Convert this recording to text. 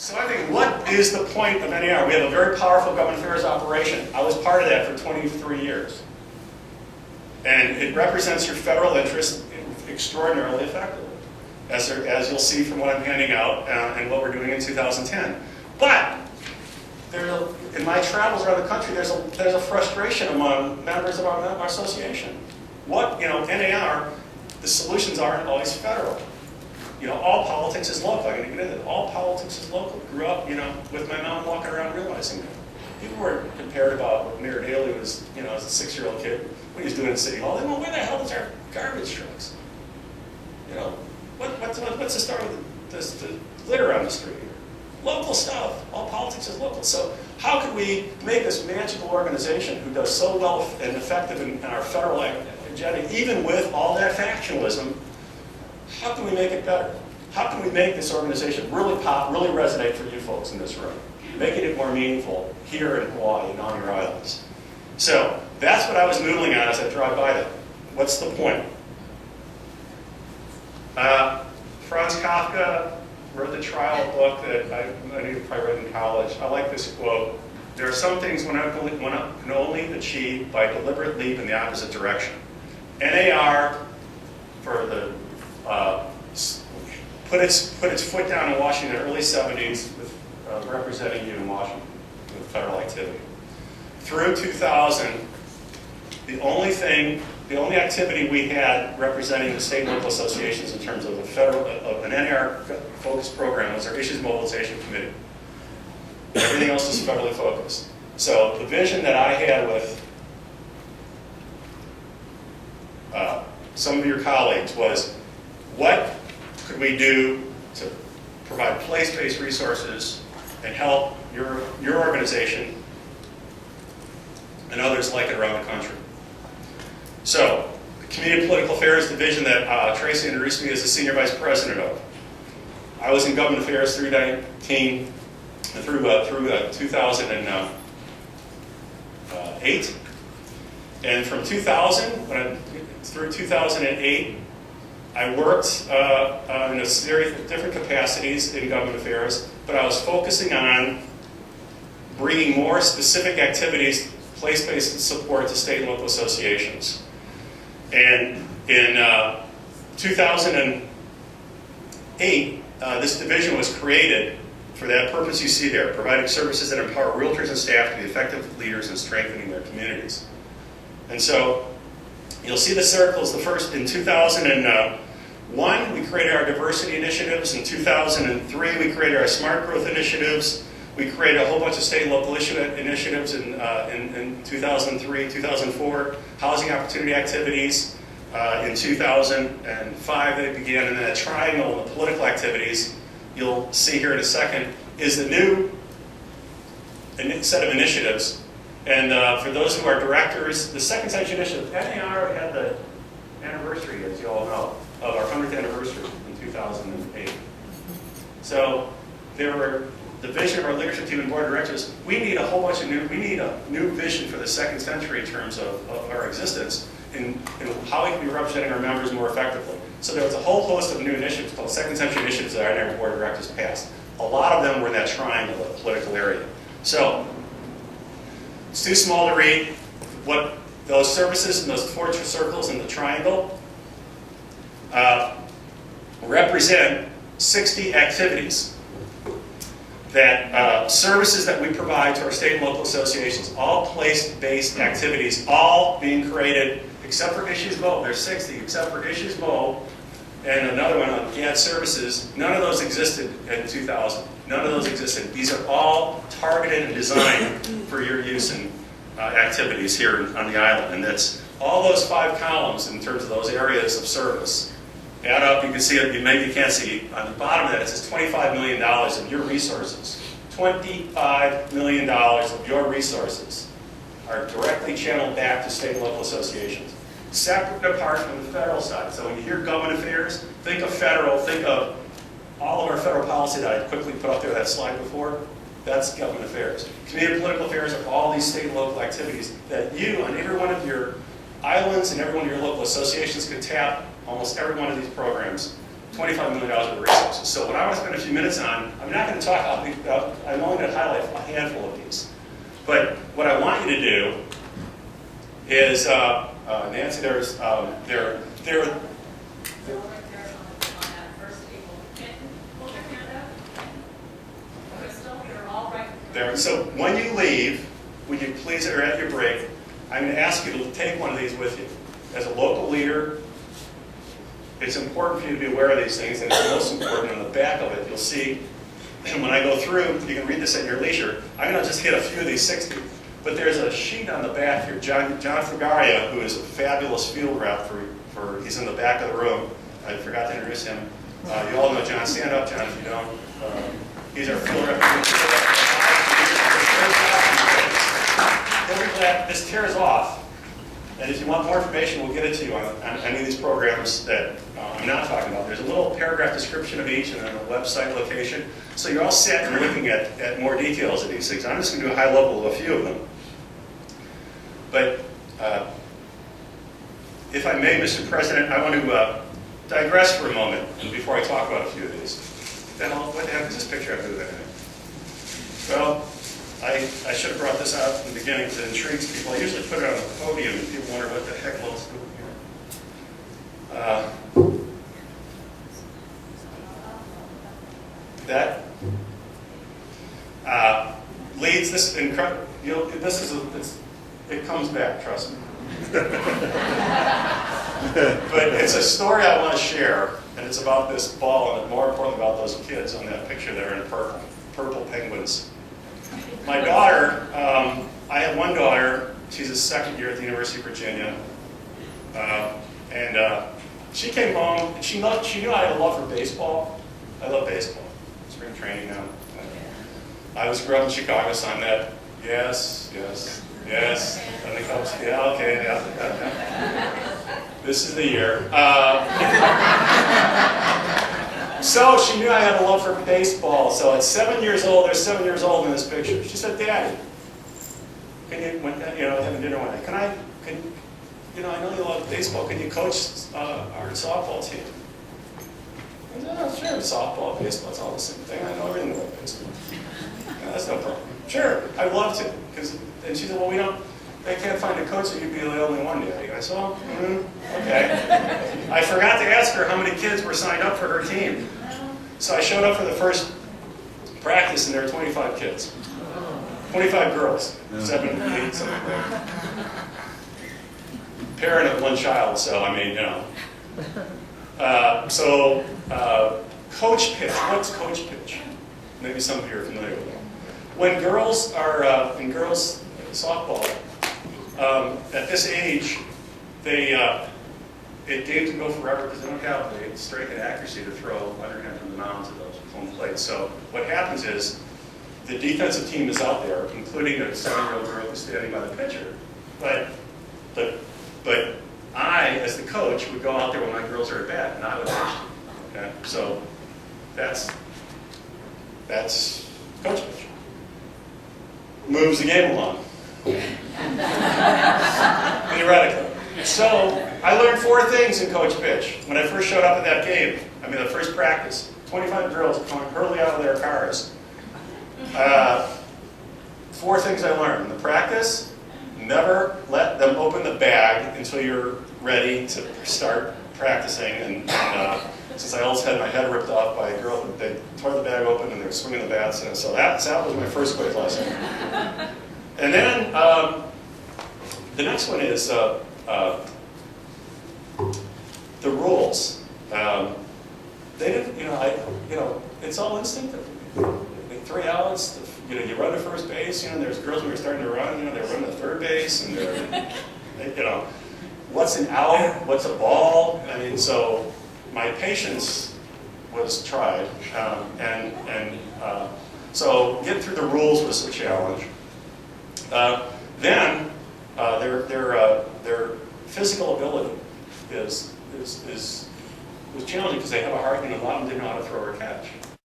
So I think, what is the point of NAR? We have a very powerful government affairs operation. I was part of that for 23 years. And it represents your federal interest extraordinarily effectively, as you'll see from what I'm handing out and what we're doing in 2010. But in my travels around the country, there's a frustration among members of our association. NAR, the solutions aren't always federal. All politics is local. I'm going to get into it. All politics is local. Grew up, with my mom walking around realizing that. People weren't compared about what Mayor Daley was, as a 6-year-old kid, what he was doing in City Hall. They went, where the hell is our garbage trucks? What's the story with the litter on the street here? Local stuff. All politics is local. So how could we make this magical organization who does so well and effective in our federal agenda, even with all that factionalism, how can we make it better? How can we make this organization really pop, really resonate for you folks in this room? Making it more meaningful here in Hawaii and on your islands. So that's what I was noodling on as I drive by that. What's the point? Franz Kafka wrote the trial book that I knew probably read in college. I like this quote. There are some things one can only achieve by deliberate leap in the opposite direction. NAR, for the put its foot down in Washington in the early 70s with representing you in Washington with federal activity. Through 2000, the only activity we had representing the state and local associations in terms of an NAR-focused program was our Issues Mobilization Committee. Everything else is federally focused. So the vision that I had with some of your colleagues was, what could we do to provide place-based resources and help your organization and others like it around the country? So, the Community Political Affairs Division that Tracy introduced me as the Senior Vice President of. I was in Government Affairs through 2008. And from 2000 through 2008, I worked in a series of different capacities in government affairs, but I was focusing on bringing more specific activities, place-based support to state and local associations. And in 2008, this division was created for that purpose you see there, providing services that empower realtors and staff to be effective leaders in strengthening their communities. And so, you'll see the circles. The first, in 2001, we created our diversity initiatives. In 2003, we created our smart growth initiatives. We created a whole bunch of state and local initiatives in 2003, 2004, housing opportunity activities. In 2005, they began, and then a triangle of political activities, you'll see here in a second, is the new set of initiatives. And for those who are directors, the Second Century Initiative, NAR had the anniversary, as you all know, of our 100th anniversary in 2008. So there were the vision of our leadership team and board of directors. We need a whole bunch of we need a new vision for the second century in terms of our existence and how we can be representing our members more effectively. So there was a whole host of new initiatives called Second Century Initiatives that our NAR board of directors passed. A lot of them were in that triangle of political area. So it's too small to read what those services and those four circles in the triangle represent 60 activities that services that we provide to our state and local associations, all place-based activities, all being created except for Issues Mo. There's 60 except for Issues Mo and another one on GAD services. None of those existed in 2000. None of those existed. These are all targeted and designed for your use in activities here on the island. And that's all those 5 columns in terms of those areas of service. Add up, you can see it, maybe you can't see, on the bottom of that it says $25 million of your resources. $25 million of your resources are directly channeled back to state and local associations. Separate and apart from the federal side. So when you hear government affairs, think of federal, think of all of our federal policy that I quickly put up there, that slide before. That's government affairs. Community political affairs are all these state and local activities that you, on every one of your islands and every one of your local associations, can tap almost every one of these programs. $25 $25 million worth of resources. So what I want to spend a few minutes on, I'm not going to talk, I'm only going to highlight a handful of these. But what I want you to do is, Nancy, there's, so when you leave, would you please, or at your break, I'm going to ask you to take one of these with you. As a local leader, it's important for you to be aware of these things, and it's most important on the back of it. You'll see, and when I go through, you can read this at your leisure. I'm going to just hit a few of these 60. But there's a sheet on the back here. John Fragaria, who is a fabulous field rep he's in the back of the room. I forgot to introduce him. You all know John. Stand up, John, if you don't. He's our field rep. He'll be glad. This tears off. And if you want more information, we'll get it to you on any of these programs that I'm not talking about. There's a little paragraph description of each and then a website location. So you're all set and looking at more details of these things. I'm just going to do a high level of a few of them. But if I may, Mr. President, I want to digress for a moment before I talk about a few of these. What the heck is this picture have to do with anything? Well, I should have brought this out in the beginning because it intrigues people. I usually put it on the podium and people wonder what the heck Walt's doing here. That leads this incredible. It comes back, trust me. But it's a story I want to share, and it's about this ball, and more importantly about those kids on that picture that are in purple penguins. My daughter, I have one daughter. She's a second year at the University of Virginia, and she came home and she knew I had a love for baseball. I love baseball. Spring training now. I was growing up in Chicago, so I'm that. Yes. And the Cubs. Yeah, okay. Yeah. This is the year. So she knew I had a love for baseball. So at 7 years old, there's 7 years old in this picture. She said, "Daddy, can you, having dinner one day, I know you love baseball. Can you coach our softball team?" I said, "Oh, sure, softball, baseball, it's all the same thing. I know everything about baseball." "Yeah, that's no problem." "Sure, I'd love to." And she said, "Well, they can't find a coach, so you'd be the only one, Daddy." I said, "Well, okay." I forgot to ask her how many kids were signed up for her team. So I showed up for the first practice, and there were 25 kids. 25 girls, 7, 8, something like that. Parent of one child, so I mean, coach pitch. What's coach pitch? Maybe some of you are familiar with it. When girls are in girls softball, at this age, games can go forever because they don't have the strength and accuracy to throw underhand from the mounds of those home plates. So what happens is the defensive team is out there, including a 7-year-old girl who's standing by the pitcher. But I, as the coach, would go out there when my girls are at bat, and I would pitch. Okay, so that's coach pitch. Moves the game along. Theoretically. So I learned 4 things in coach pitch when I first showed up at that game. The first practice. 25 girls coming hurriedly out of their cars. 4 things I learned. In the practice, never let them open the bag until you're ready to start practicing. And since I almost had my head ripped off by a girl, they tore the bag open and they were swinging the bats. And so that was my first quick lesson. And then the next one is the rules. They didn't, it's all instinctive. 3 outs, you run to first base, there's girls who are starting to run, they're running to third base, and they're, what's an out, what's a ball? So my patience was tried, so getting through the rules was a challenge. Then their physical ability was challenging because they have a heart, and a lot of them didn't know how to throw or catch.